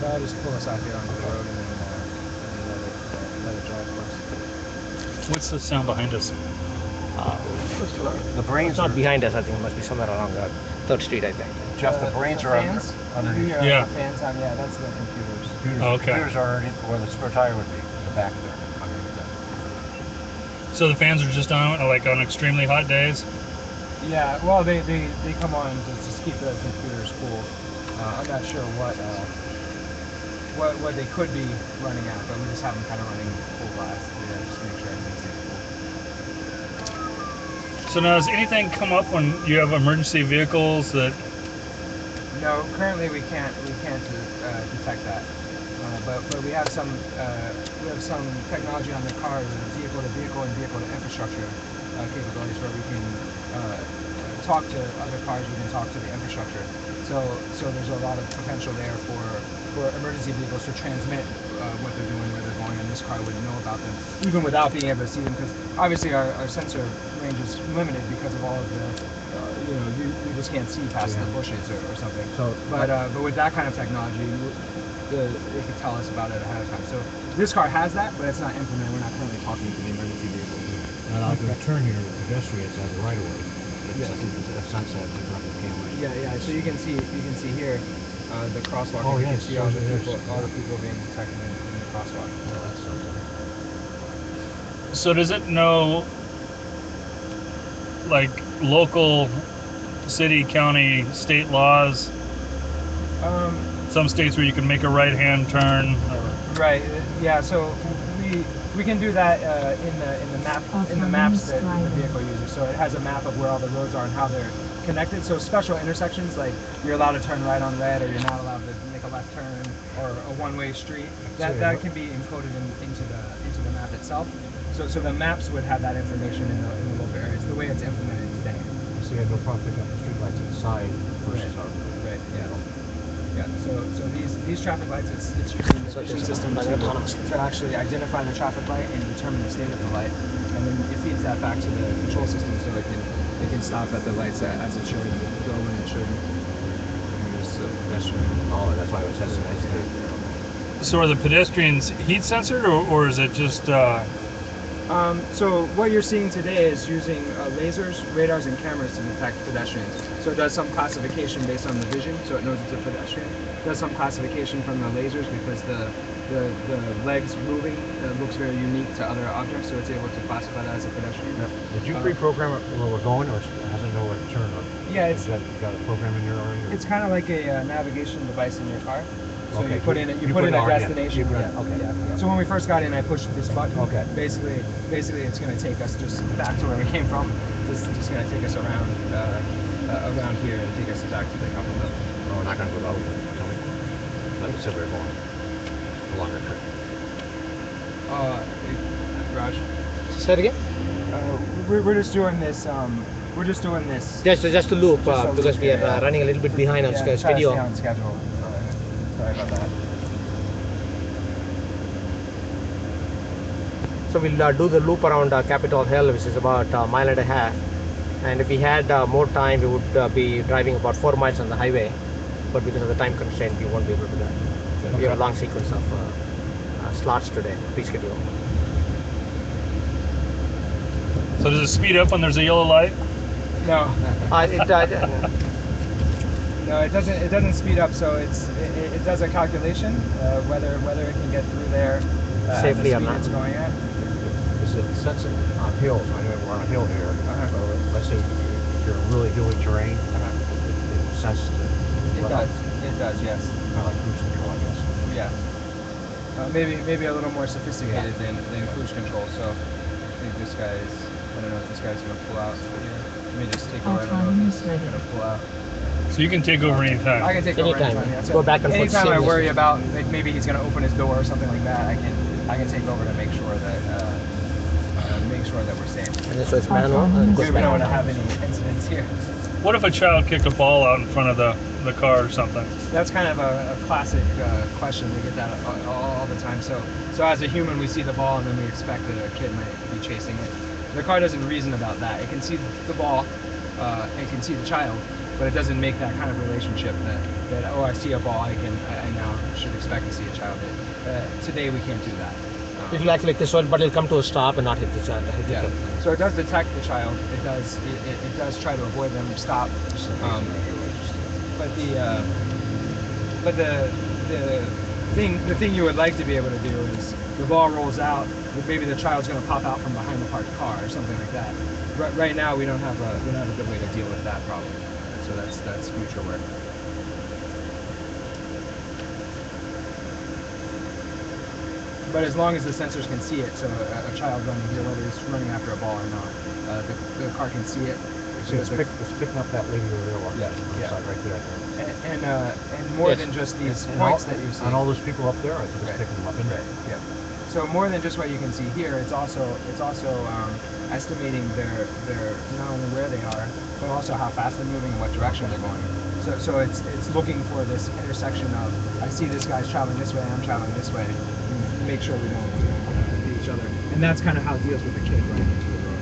So I'll just pull us out here onto the road and then let it drive for us. What's the sound behind us? The brains not are behind us. I think it must be somewhere along 3rd Street, I think. Jeff. The brains are underneath. Yeah. The fans on, yeah, that's the computers. Oh, okay. Computers are underneath where the spare tire would be. The back there. Underneath that. So the fans are just on, like on extremely hot days? Yeah, well, they come on to just keep the computers cool. I'm not sure what they could be running at, but we just have them kind of running full blast. Yeah, just to make sure everything stays cool. So now, does anything come up when you have emergency vehicles that? No, currently we can't detect that. But we have some technology on the car, vehicle to vehicle and vehicle to infrastructure capabilities where we can talk to other cars, we can talk to the infrastructure. So there's a lot of potential there for emergency vehicles to transmit what they're doing, where they're going, and this car would know about them, even without being able to see them, because obviously our sensor range is limited because of all of the, you just can't see past the bushes or something. So, but with that kind of technology, they could tell us about it ahead of time. So this car has that, but it's not implemented. We're not currently talking to the emergency vehicles. And like a turn here with pedestrians on the right of way. Yeah. The sunset, Yeah. So you can see here the crosswalk. Oh, and yeah, you can see all the people being detected in the crosswalk. Oh, that's something. So does it know, like, local, city, county, state laws? Some states where you can make a right-hand turn. Right. Yeah. So we can do that in the maps that the vehicle uses. So it has a map of where all the roads are and how they're connected. So special intersections, like you're allowed to turn right on red, or you're not allowed to make a left turn, or a one-way street. That can be encoded into the map itself. So the maps would have that information in the local areas, the way it's implemented today. So you have no problem picking up the street lights inside versus out. Right. Yeah. Yeah. So these traffic lights, it's using the vision system to actually identify the traffic light and determine the state of the light, and then it feeds that back to the control system so it can stop at the lights as it should, go when it should. Oh, that's why it says nice. So are the pedestrians heat censored, or is it just? So what you're seeing today is using lasers, radars, and cameras to detect pedestrians. So it does some classification based on the vision, so it knows it's a pedestrian. It does some classification from the lasers because the legs moving looks very unique to other objects, so it's able to classify that as a pedestrian. Now, did you pre-program it where we're going, or does it know where to turn? Yeah, it's got a program in there already? It's kind of like a navigation device in your car. So okay. you put in a destination. Okay. Yeah. So when we first got in, I pushed this button. Okay. Basically, it's going to take us just back to where we came from. This is just going to take us around here and take us back to the couple of. Oh, we're not going to go out. Like you said, we're going a longer trip. Raj. Say it again. We're just doing this. We're just doing this. Just a loop because we are running a little bit behind on schedule. Stay on schedule. Sorry about that. So we'll do the loop around Capitol Hill, which is about a mile and a half. And if we had more time, we would be driving about 4 miles on the highway. But because of the time constraint, we won't be able to do that. So we have a long sequence of slots today, pre-scheduled. So does it speed up when there's a yellow light? No. No, it doesn't. It doesn't speed up. So it does a calculation whether it can get through there safely or not. It's going at. It sets it on hills. I know we're on a hill here. So let's say if you're in really hilly terrain, it sets the. It does. Yes. Kind of like cruise control, I guess. Yeah. Maybe a little more sophisticated than cruise control. So I think this guy's. I don't know if this guy's gonna pull out here. Let me just take over. I don't know if he's gonna pull out. So you can take over anytime. I can take over anytime. Yeah. Go back and forth. Anytime I worry about like maybe he's gonna open his door or something like that, I can take over to make sure that we're safe. And so it's manual. And we don't want to have any incidents here. What if a child kicked a ball out in front of the car or something? That's kind of a classic question. We get that all the time. So as a human, we see the ball and then we expect that a kid might be chasing it. The car doesn't reason about that. It can see the ball, and can see the child, but it doesn't make that kind of relationship that oh, I see a ball, I now should expect to see a child. Today we can't do that. It will act like this one, but it'll come to a stop and not hit the child. Yeah. So it does detect the child. It does try to avoid them, stop. But the thing you would like to be able to do is the ball rolls out, maybe the child's going to pop out from behind the parked car or something like that. Right now we don't have a good way to deal with that problem. So that's future work. But as long as the sensors can see it, so a child running here, whether he's running after a ball or not, the car can see it. So it's picking up that lady over there. Yeah. Right there. And more than just these points that you see. And all those people up there, I think it's picking them up in there. Yeah. So more than just what you can see here, it's also estimating their not only where they are, but also how fast they're moving and what direction they're going. So it's looking for this intersection of I see this guy's traveling this way, I'm traveling this way. Make sure we don't hit each other, and that's kind of how it deals with the kid running into the road.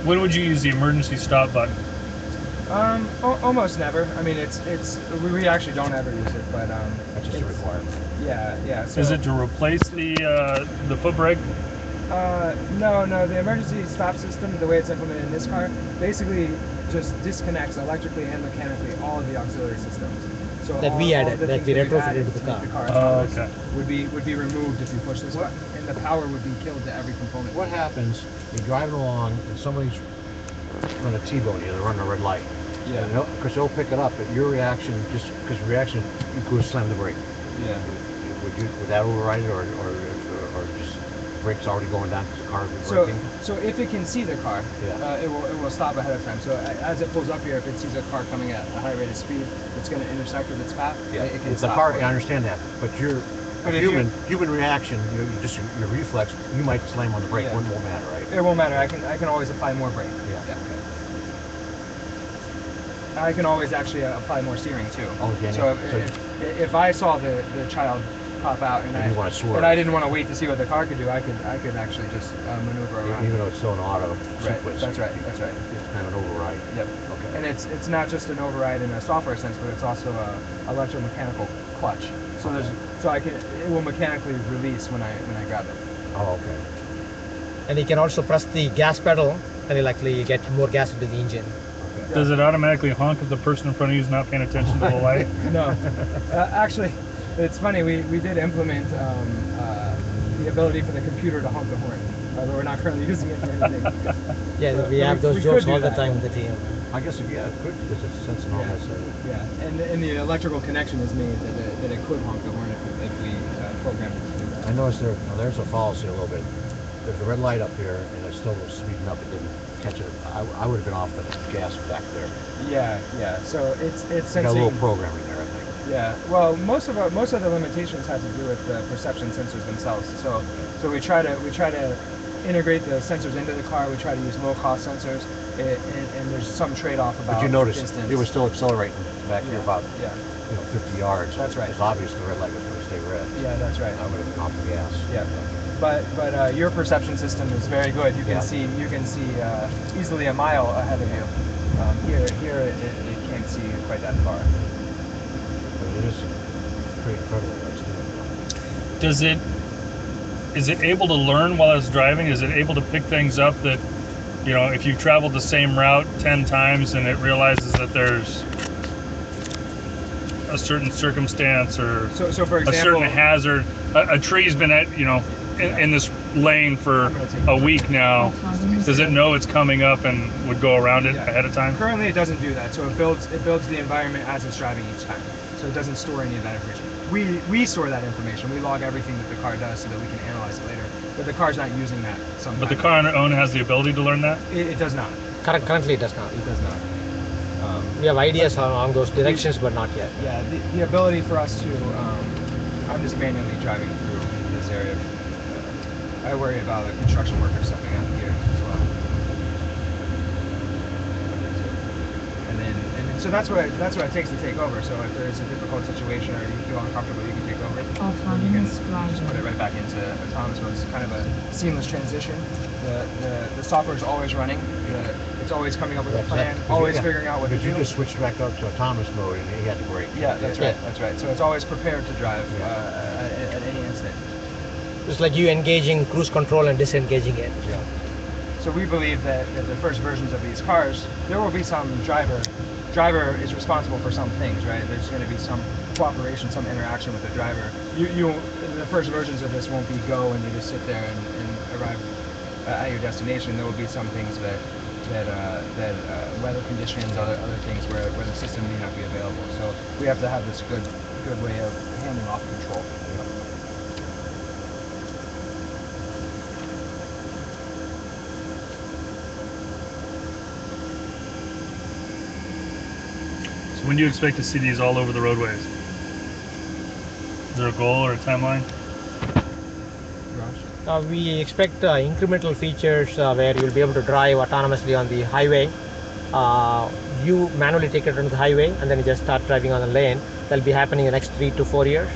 When would you use the emergency stop button? Almost never. I mean, we actually don't ever use it, but That's just a requirement. Yeah. So, Is it to replace the foot brake? No. The emergency stop system, the way it's implemented in this car, basically just disconnects electrically and mechanically all of the auxiliary systems. So That we added, that we retrofitted into the car. Okay. Would be removed if you push this button, and the power would be killed to every component. What happens? You're driving along and somebody's running a T-bone you, they're running a red light. Yeah. Because they'll pick it up, but your reaction, just because reaction, you go slam the brake. Yeah. Would that override it, or just brakes already going down because the car is braking? So if it can see the car, Yeah. it will stop ahead of time. So as it pulls up here, if it sees a car coming at a high rate of speed, it's going to intersect with its path. Yeah. It can It's the stop. car. I understand that, but your But if human reaction, your reflex, you might slam on the brake. Yeah. It won't matter, right? It won't matter. I can always apply more brake. Yeah. Okay. I can always actually apply more steering too. Oh, can you? So if I saw the child pop out and you want to swerve, and I didn't want to wait to see what the car could do, I could actually just maneuver around. even though it's still an auto sequence. That's right. It's kind of an override. Yep. Okay. And it's not just an override in a software sense, but it's also a electromechanical clutch. So it will mechanically release when I grab it. Oh, okay. And you can also press the gas pedal, and you'll actually get more gas into the engine. Yeah. Does it automatically honk if the person in front of you is not paying attention to the light? No. Actually, it's funny. We did implement the ability for the computer to honk the horn, although we're not currently using it for anything. Yeah, we have those jokes all the time with the team. I guess it could, because it's sensing all that stuff. Yeah, and the electrical connection is made that it could honk the horn if we programmed it to do that. I noticed there's a fallacy a little bit. There's a red light up here, and I still was speeding up. It didn't catch it. I would have been off the gas back there. Yeah. So it's sensing. Got a little programming there, I think. Yeah. Well, most of the limitations have to do with the perception sensors themselves. So we try to integrate the sensors into the car. We try to use low-cost sensors, and there's some trade-off about. But you noticed distance. it was still accelerating back here about 50 yards. That's right. It's obvious the red light was going to stay red. Yeah, that's right. I would have been off the gas. Yeah. But your perception system is very good. You can Yeah. see easily a mile ahead of you. Here it can't see quite that far. But it is pretty incredible what it's doing. Is it able to learn while it's driving? Is it able to pick things up that, if you've traveled the same route 10 times and it realizes that there's a certain circumstance or So for example, a certain hazard, a tree's been in this lane for a week now, does it know it's coming up and would go around it ahead of time? Currently it doesn't do that, so it builds the environment as it's driving each time. So it doesn't store any of that information. We store that information. We log everything that the car does so that we can analyze it later. But the car's not using that sometimes. But the car on its own has the ability to learn that? It does not. Currently it does not. It does not. We have ideas along those directions, but not yet. Yeah, the ability for us to, I'm just manually driving through this area. I worry about a construction worker stepping out here as well. So that's what it takes to take over. So if there's a difficult situation or you feel uncomfortable, you can take over. And you can just put it right back into autonomous mode. It's kind of a seamless transition. The software is always running. It's always coming up with a plan, always figuring out what to do. You just switched back up to autonomous mode and you had to brake. Yeah, that's right. That's right. So it's always prepared to drive at any instant. It's like you engaging cruise control and disengaging it. Yeah. So we believe that the first versions of these cars, there will be some driver is responsible for some things, right? There's going to be some cooperation, some interaction with the driver. The first versions of this won't be go and you just sit there and arrive at your destination. There will be some things that weather conditions, other things where the system may not be available. So we have to have this good way of handing off control. So when do you expect to see these all over the roadways? Is there a goal or a timeline? We expect incremental features where you'll be able to drive autonomously on the highway. You manually take it onto the highway and then you just start driving on the lane. That'll be happening in the next 3 to 4 years.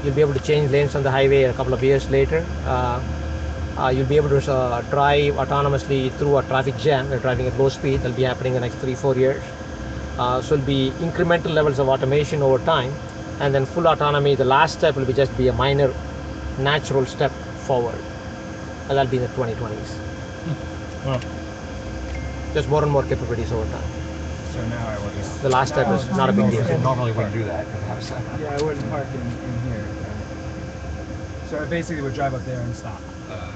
You'll be able to change lanes on the highway a couple of years later. You'll be able to drive autonomously through a traffic jam. You're driving at low speed. That'll be happening in the next 3-4 years. So it'll be incremental levels of automation over time, and then full autonomy. The last step will be just be a minor natural step forward, and that'll be in the 2020s. Well, just more and more capabilities over time. So now I will just... The last step is not a big deal. Normally wouldn't do that. Yeah, I wouldn't park in here. So I basically would drive up there and stop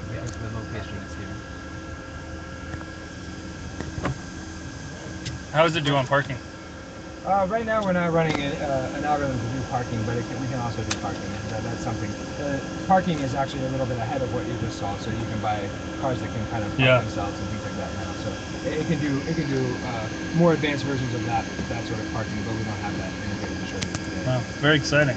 because the location is here. how does it do on parking? Right now we're not running an algorithm to do parking, but we can also do parking. That's something. Parking is actually a little bit ahead of what you just saw, so you can buy cars that can kind of park themselves and things like that now. So it can do more advanced versions of that sort of parking, but we don't have that integrated to show you today. Wow, very exciting.